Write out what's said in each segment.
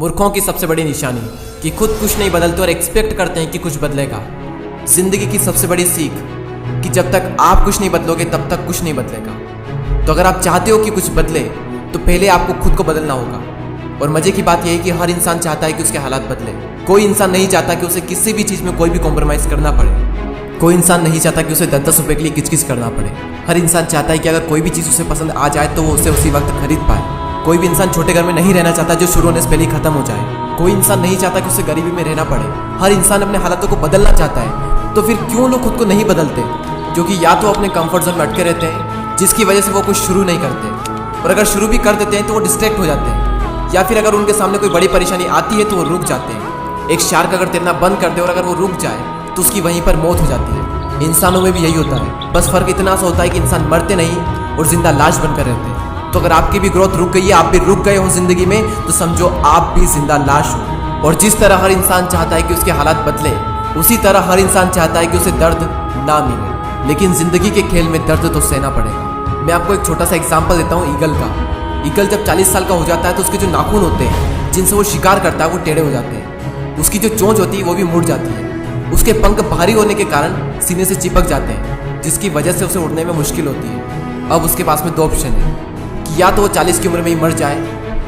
मूर्खों की सबसे बड़ी निशानी कि खुद कुछ नहीं बदलते और एक्सपेक्ट करते हैं कि कुछ बदलेगा। जिंदगी की सबसे बड़ी सीख कि जब तक आप कुछ नहीं बदलोगे तब तक कुछ नहीं बदलेगा। तो अगर आप चाहते हो कि कुछ बदले तो पहले आपको खुद को बदलना होगा। और मजे की बात यह है कि हर इंसान चाहता है कि उसके हालात बदले। कोई इंसान नहीं चाहता कि उसे किसी भी चीज़ में कोई भी कॉम्प्रोमाइज़ करना पड़े। कोई इंसान नहीं चाहता कि उसे 10-10 रुपये के लिए किचकिच करना पड़े। हर इंसान चाहता है कि अगर कोई भी चीज़ उसे पसंद आ जाए तो वो उसे उसी वक्त खरीद पाए। कोई भी इंसान छोटे घर में नहीं रहना चाहता जो शुरू होने से पहले ही खत्म हो जाए। कोई इंसान नहीं चाहता कि उसे गरीबी में रहना पड़े। हर इंसान अपने हालातों को बदलना चाहता है। तो फिर क्यों लोग खुद को नहीं बदलते? क्योंकि या तो अपने कंफर्ट जोन में अटके रहते हैं जिसकी वजह से वो कुछ शुरू नहीं करते, और अगर शुरू भी कर देते हैं तो वो डिस्ट्रैक्ट हो जाते हैं, या फिर अगर उनके सामने कोई बड़ी परेशानी आती है तो वो रुक जाते हैं। एक शार्क अगर तैरना बंद कर दे और अगर वो रुक जाए तो उसकी वहीं पर मौत हो जाती है। इंसानों में भी यही होता है, बस फर्क इतना सा होता है कि इंसान मरते नहीं और जिंदा लाश बनकर रहते हैं। तो अगर आपकी भी ग्रोथ रुक गई है, आप भी रुक गए हो जिंदगी में, तो समझो आप भी जिंदा लाश हो। और जिस तरह हर इंसान चाहता है कि उसके हालात बदले, उसी तरह हर इंसान चाहता है कि उसे दर्द ना मिले। लेकिन जिंदगी के खेल में दर्द तो सहना पड़ेगा। मैं आपको एक छोटा सा एग्जाम्पल देता हूँ ईगल का। ईगल जब 40 साल का हो जाता है तो उसके जो नाखून होते हैं जिनसे वो शिकार करता है वो टेढ़े हो जाते हैं। उसकी जो चोंच होती है वो भी मुड़ जाती है। उसके पंख भारी होने के कारण सीने से चिपक जाते हैं, जिसकी वजह से उसे उड़ने में मुश्किल होती है। अब उसके पास में 2 ऑप्शन है कि या तो वो 40 की उम्र में ही मर जाए,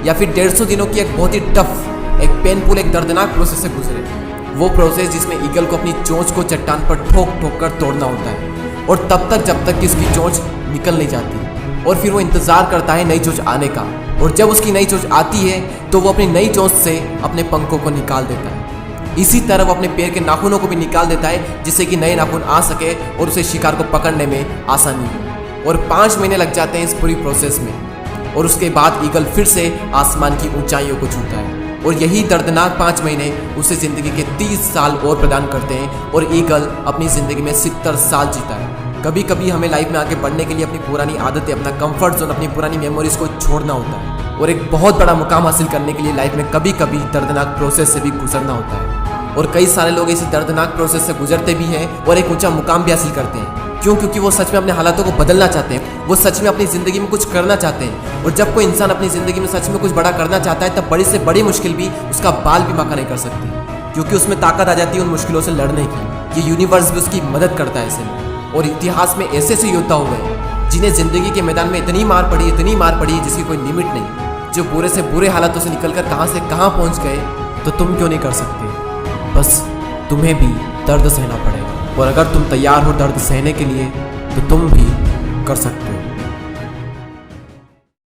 या फिर 150 दिनों की एक बहुत ही टफ, एक पेनफुल, एक दर्दनाक प्रोसेस से गुजरे। वो प्रोसेस जिसमें ईगल को अपनी चोंच को चट्टान पर ठोक ठोक कर तोड़ना होता है, और तब तक जब तक कि उसकी चोंच निकल नहीं जाती। और फिर वो इंतजार करता है नई चोंच आने का, और जब उसकी नई चोंच आती है तो वो अपनी नई चोंच से अपने पंखों को निकाल देता है। इसी तरह वो अपने पैर के नाखूनों को भी निकाल देता है जिससे कि नए नाखून आ सके और उसे शिकार को पकड़ने में आसानी हो। और 5 महीने लग जाते हैं इस पूरी प्रोसेस में, और उसके बाद ईगल फिर से आसमान की ऊंचाइयों को छूता है। और यही दर्दनाक 5 महीने उसे जिंदगी के 30 साल और प्रदान करते हैं, और ईगल अपनी जिंदगी में 70 साल जीता है। कभी कभी हमें लाइफ में आगे बढ़ने के लिए अपनी पुरानी आदतें, अपना कंफर्ट जोन, अपनी पुरानी मेमोरीज को छोड़ना होता है, और एक बहुत बड़ा मुकाम हासिल करने के लिए लाइफ में कभी कभी दर्दनाक प्रोसेस से भी गुजरना होता है। और कई सारे लोग इसी दर्दनाक प्रोसेस से गुजरते भी हैं और एक ऊंचा मुकाम भी हासिल करते हैं। क्यों? क्योंकि वो सच में अपने हालातों को बदलना चाहते हैं, वो सच में अपनी ज़िंदगी में कुछ करना चाहते हैं। और जब कोई इंसान अपनी ज़िंदगी में सच में कुछ बड़ा करना चाहता है तब बड़ी से बड़ी मुश्किल भी उसका बाल भी बांका नहीं कर सकती, क्योंकि उसमें ताकत आ जाती है उन मुश्किलों से लड़ने की। ये यूनिवर्स भी उसकी मदद करता है ऐसे में। और इतिहास में ऐसे ऐसे योद्धा हुए हैं जिन्हें ज़िंदगी के मैदान में इतनी मार पड़ी है जिसकी कोई लिमिट नहीं, जो बुरे से बुरे हालातों से निकलकर कहाँ से कहाँ पहुँच गए। तो तुम क्यों नहीं कर सकते? बस तुम्हें भी दर्द सहना पड़ेगा, और अगर तुम तैयार हो दर्द सहने के लिए तो तुम भी कर सकते हो।